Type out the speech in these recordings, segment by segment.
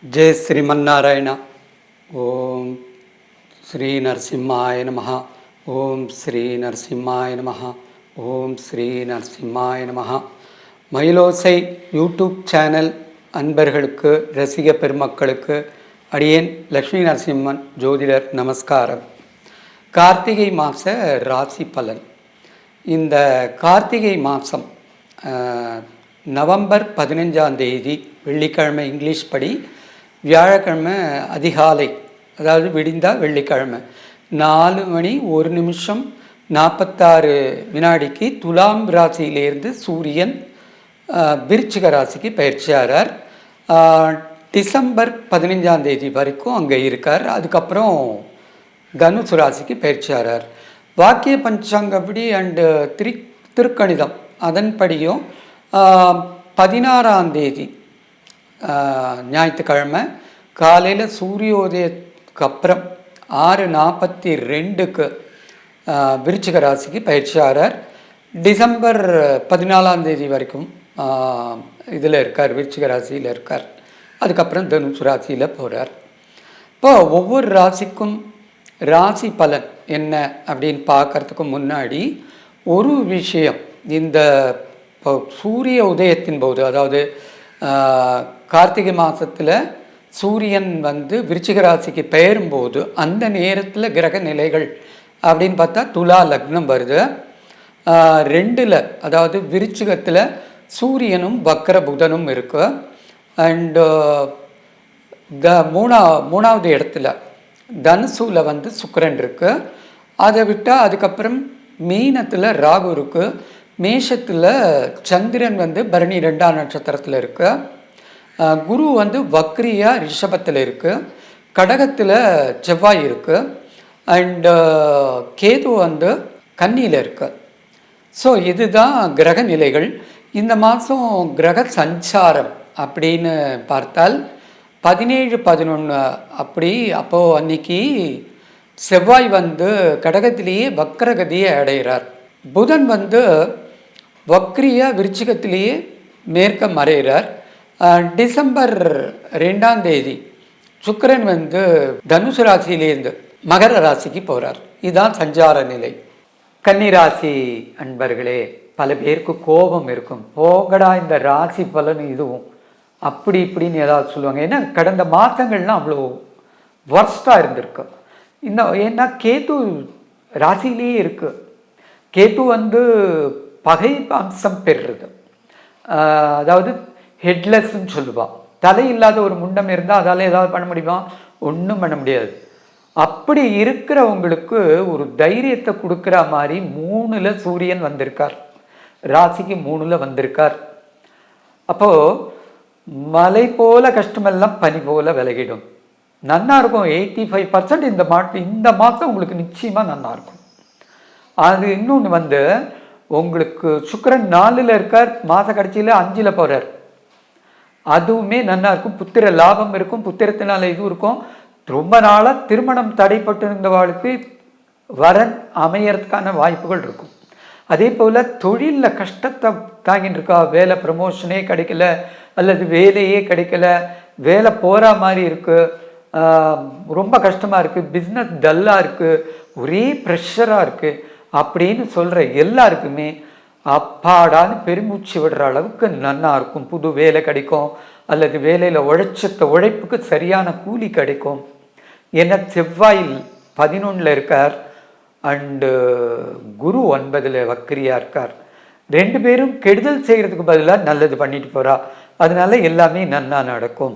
जय श्रीमन्नारायण। ओम श्री नरसिम्हाय नमः। ओम श्री नरसिम्हाय नमः। ओम श्री नरसिम्हाय नमः। மயிலோசை யூடியூப் சேனல் அன்பர்களுக்கு ரசிக பெருமக்களுக்கு அடியேன் லக்ஷ்மி நரசிம்மன் ஜோதிடர் நமஸ்காரம். கார்த்திகை மாத ராசி பலன். இந்த கார்த்திகை மாதம் நவம்பர் 15ஆம் தேதி வெள்ளிக்கிழமை இங்கிலீஷ் படி, வியாழக்கிழமை அதிகாலை, அதாவது விடிந்தால் வெள்ளிக்கிழமை 4:01 துலாம் ராசியிலேருந்து சூரியன் விருச்சிக ராசிக்கு பயிற்சியாகிறார். டிசம்பர் 15ஆம் தேதி வரைக்கும் அங்கே இருக்கார். அதுக்கப்புறம் தனுசு ராசிக்கு பயிற்சியாகிறார். வாக்கிய பஞ்சாங்கப்படி அண்டு திருக்கணிதம் அதன்படியும் 16ஆம் தேதி ஞாயிற்றுக்கிழமை காலையில் சூரியோதயத்துக்கு அப்புறம் 6:42 விருச்சிக ராசிக்கு பயிற்சியாகிறார். டிசம்பர் 14ஆம் தேதி வரைக்கும் இதில் இருக்கார், விருச்சிக ராசியில் இருக்கார். அதுக்கப்புறம் தனுசு ராசியில் போகிறார். இப்போ ஒவ்வொரு ராசிக்கும் ராசி பலன் என்ன அப்படின்னு பார்க்கறதுக்கு முன்னாடி ஒரு விஷயம், இந்த சூரிய உதயத்தின் போது, அதாவது கார்த்திகை மாதத்தில் சூரியன் விருச்சிக ராசிக்கு பெயரும்போது அந்த நேரத்தில் கிரக நிலைகள் அப்படின்னு பார்த்தா துலா லக்னம் வருது. 2ல், அதாவது விருச்சிகத்தில் சூரியனும் வக்கர புதனும் இருக்கு. அண்டு மூணாவது இடத்துல தனுசூல சுக்கிரன் இருக்கு. அதை விட்டால் அதுக்கப்புறம் மீனத்தில் ராகு இருக்கு. மேஷத்தில் சந்திரன் பரணி 2ஆம் நட்சத்திரத்தில் இருக்கு. குரு வக்ரியா ரிஷபத்தில் இருக்கு. கடகத்தில் செவ்வாய் இருக்கு. அண்டு கேது கன்னியில் இருக்கு. ஸோ இதுதான் கிரக நிலைகள். இந்த மாதம் கிரக சஞ்சாரம் அப்படின்னு பார்த்தால் 17-11 அப்படி. அப்போது அன்னைக்கு செவ்வாய் கடகத்திலேயே வக்ரகதியை அடைகிறார். புதன் வக்ரியா விருச்சிகத்திலேயே மேற்க மறைகிறார். டிசம்பர் 2ஆம் தேதி சுக்கிரன் தனுசு ராசியிலேருந்து மகர ராசிக்கு போகிறார். இதுதான் சஞ்சார நிலை. கன்னிராசி அன்பர்களே, பல பேருக்கு கோபம் இருக்கும். போகடா இந்த ராசி பலன் இதுவும் அப்படி இப்படின்னு ஏதாவது சொல்லுவாங்க. ஏன்னா கடந்த மாதங்கள்லாம் அவ்வளோ வர்ஸ்டாக இருந்திருக்கு. ஏன்னா கேது ராசியிலேயே இருக்கு. கேது பகை அம்சம் பெறுறது, அதாவது ஹெட்லெஸ்ன்னு சொல்லுவான். தலை இல்லாத ஒரு முண்டம் இருந்தால் அதால் ஏதாவது பண்ண முடியுமா? ஒன்றும் பண்ண முடியாது. அப்படி இருக்கிறவங்களுக்கு ஒரு தைரியத்தை கொடுக்குற மாதிரி 3ல் சூரியன் வந்திருக்கார். ராசிக்கு 3ல் வந்திருக்கார். அப்போது மலை போல கஷ்டமெல்லாம் பனி போல விலகிடும். நன்னா இருக்கும். 85% இந்த மாதம் உங்களுக்கு நிச்சயமாக நன்னா இருக்கும். அது இன்னொன்று உங்களுக்கு சுக்கிரன் 4ல் இருக்கார். மாத கடைசியில் 5ல் போகிறார். அதுவுமே நல்லா இருக்கும். புத்திர லாபம் இருக்கும். புத்திரத்தினால இது இருக்கும். ரொம்ப நாளாக திருமணம் தடைப்பட்டு இருந்தவாளுக்கு வரன் அமையறதுக்கான வாய்ப்புகள் இருக்கும். அதே போல் தொழிலில் கஷ்டத்தை தாங்கிட்டு இருக்கா, வேலை ப்ரமோஷனே கிடைக்கல அல்லது வேலையே கிடைக்கல, வேலை போகிற மாதிரி இருக்குது, ரொம்ப கஷ்டமாக இருக்குது, பிஸ்னஸ் டல்லாக இருக்குது, ஒரே ப்ரெஷராக இருக்குது அப்படின்னு சொல்கிற எல்லாருக்குமே அப்பாடான்னு பெருமூச்சு விடுற அளவுக்கு நன்னா இருக்கும். புது வேலை கிடைக்கும் அல்லது வேலையில் உழைப்புக்கு சரியான கூலி கிடைக்கும். ஏன்னா செவ்வாய் 11ல் இருக்கார். அண்டு குரு 9ல் வக்ரியா இருக்கார். 2 பேரும் கெடுதல் செய்கிறதுக்கு பதிலாக நல்லது பண்ணிட்டு போகிறா. அதனால எல்லாமே நன்னா நடக்கும்.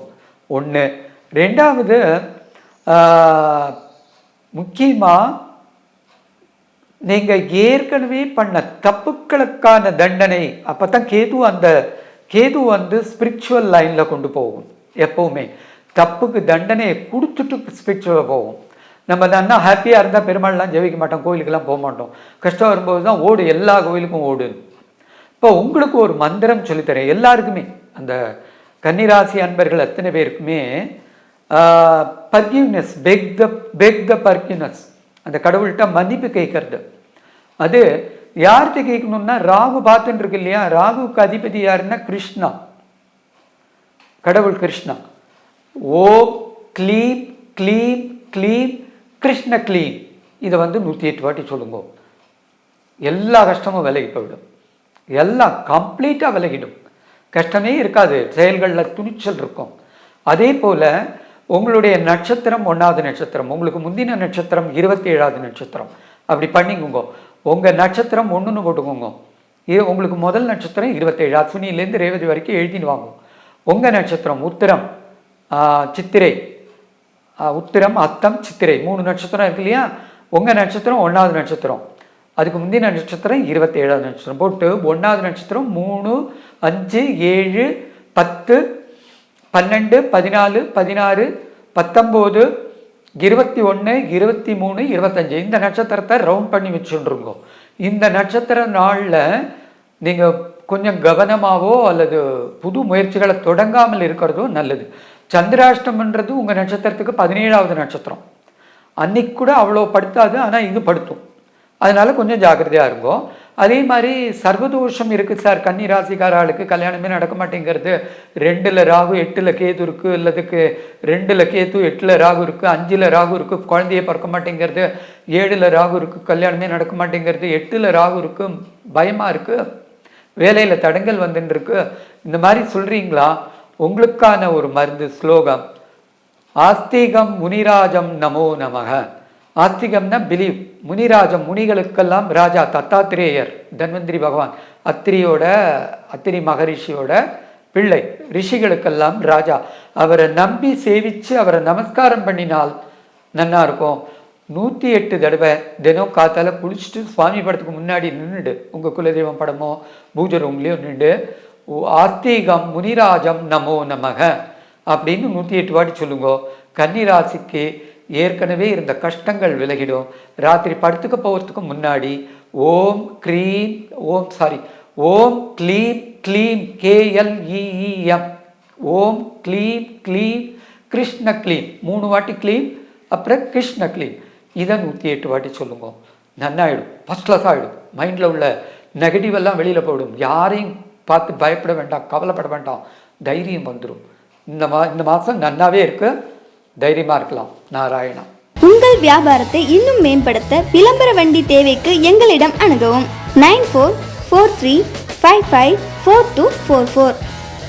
1. 2வது, முக்கியமாக நீங்கள் ஏற்கனவே பண்ண தப்புக்களுக்கான தண்டனை அப்போ தான் கேது ஸ்பிரிச்சுவல் லைனில் கொண்டு போகும். எப்போவுமே தப்புக்கு தண்டனையை கொடுத்துட்டு ஸ்பிரிச்சுவலாக போகும். நம்ம தானே ஹாப்பியாக இருந்தால் பெருமாள்லாம் ஜெயிக்க மாட்டோம், கோயிலுக்கெல்லாம் போக மாட்டோம். கஷ்டம் வரும்போது தான் ஓடு, எல்லா கோயிலுக்கும் ஓடு. இப்போ உங்களுக்கு ஒரு மந்திரம் சொல்லித்தரேன் எல்லாருக்குமே. அந்த கன்னிராசி அன்பர்கள் அத்தனை பேருக்குமே பர்கிவ்னஸ், பெக் த பர்கிவ்னஸ், அந்த கடவுள்கிட்ட மன்னிப்பு கேட்கறது. அது யார்கிட்ட கேட்கணும்னா, ராகு பார்த்துட்டு இருக்கு இல்லையா, ராகுவுக்கு அதிபதி யாருன்னா கிருஷ்ணா, கடவுள் கிருஷ்ணா. ஓம் க்ளீம் க்ளீம் க்ளீம் கிருஷ்ண க்ளீம். இதை வந்து 108 வாட்டி சொல்லுங்க. எல்லா கஷ்டமும் விலகி போயிடும். எல்லாம் கம்ப்ளீட்டாக விலகிடும். கஷ்டமே இருக்காது. செயல்களில் துணிச்சல் இருக்கும். அதே போல் உங்களுடைய நட்சத்திரம் 1வது நட்சத்திரம், உங்களுக்கு முந்தின நட்சத்திரம் 27வது நட்சத்திரம், அப்படி பண்ணிக்குங்க. உங்கள் நட்சத்திரம் 1ன்னு போட்டுக்கோங்க. இது உங்களுக்கு முதல் நட்சத்திரம் 27, அஸ்வினிலேருந்து ரேவதி வரைக்கும் எழுதின்னு வாங்க. உங்கள் நட்சத்திரம் உத்திரம், சித்திரை, உத்திரம், அத்தம், சித்திரை 3 நட்சத்திரம் இருக்கு இல்லையா? உங்கள் நட்சத்திரம் 1வது நட்சத்திரம், அதுக்கு முந்தின நட்சத்திரம் 27வது நட்சத்திரம் போட்டு 1வது நட்சத்திரம் 3, 5, 7, 10, 12, 14, 16, 19, 21, 23, 25 இந்த நட்சத்திரத்தை ரவுண்ட் பண்ணி வச்சுருங்க. இந்த நட்சத்திர நாளில் நீங்கள் கொஞ்சம் கவனமாகவோ அல்லது புது முயற்சிகளை தொடங்காமல் இருக்கிறதோ நல்லது. சந்திராஷ்டமன்றது உங்கள் நட்சத்திரத்துக்கு 17வது நட்சத்திரம். அன்னைக்கு கூட அவ்வளோ படுத்தாது, ஆனால் இது படுத்தும். அதனால கொஞ்சம் ஜாக்கிரதையாக இருக்கும். அதே மாதிரி சர்வதோஷம் இருக்குது சார், கன்னி ராசிக்காரர்களுக்கு கல்யாணமே நடக்க மாட்டேங்கிறது, 2ல் ராகு 8ல் கேது இருக்குது, இல்லதுக்கு 2ல் கேது 8ல் ராகு இருக்குது, 5ல் ராகு இருக்குது, குழந்தையே பிறக்க மாட்டேங்கிறது, 7ல் ராகு இருக்குது, கல்யாணமே நடக்க மாட்டேங்கிறது, 8ல் ராகு இருக்குது, பயமாக இருக்குது, வேலையில் தடங்கல் வந்துருக்கு, இந்த மாதிரி சொல்கிறீங்களா? உங்களுக்கான ஒரு மருந்து ஸ்லோகம், ஆஸ்திகம் முனிராஜம் நமோ நமக. ஆஸ்திகம்னா பிலீவ். முனிராஜம், முனிகளுக்கெல்லாம் ராஜா தத்தாத்திரேயர், தன்வந்திரி பகவான், அத்திரி மகரிஷியோட பிள்ளை, ரிஷிகளுக்கெல்லாம் ராஜா. அவரை நம்பி சேவித்து அவரை நமஸ்காரம் பண்ணினால் நல்லா இருக்கும். 108 தடவை தினம் காத்தால குளிச்சுட்டு சுவாமி படத்துக்கு முன்னாடி நின்றுடு, உங்கள் குலதெய்வம் படமோ பூஜை ரூம்லேயோ நின்று ஆஸ்திகம் முனிராஜம் நமோ நமக அப்படின்னு 108 வாட்டி சொல்லுங்க. கன்னிராசிக்கு ஏற்கனவே இருந்த கஷ்டங்கள் விலகிடும். ராத்திரி படுத்துக்க போகிறதுக்கு முன்னாடி ஓம் க்ளீம் க்ளீம் KLEEM, ஓம் க்ளீம் க்ளீம் கிருஷ்ண க்ளீம் 3 வாட்டி க்ளீம், அப்புறம் கிருஷ்ண க்ளீம், இதை 108 வாட்டி சொல்லுங்க. நன்னாயிடும், ஃபஸ்ட் கிளாஸ் ஆகிடும். மைண்டில் உள்ள நெகட்டிவ் எல்லாம் வெளியில் போயிடும். யாரையும் பார்த்து பயப்பட வேண்டாம், கவலைப்பட வேண்டாம், தைரியம் வந்துடும். இந்த மாதம் நன்னாவே இருக்கு, தைரியமாக இருக்கலாம். நாராயணா. உங்கள் வியாபாரத்தை இன்னும் மேம்படுத்த விளம்பர வண்டி தேவைக்கு எங்களிடம் அணுகவும். 9443554244.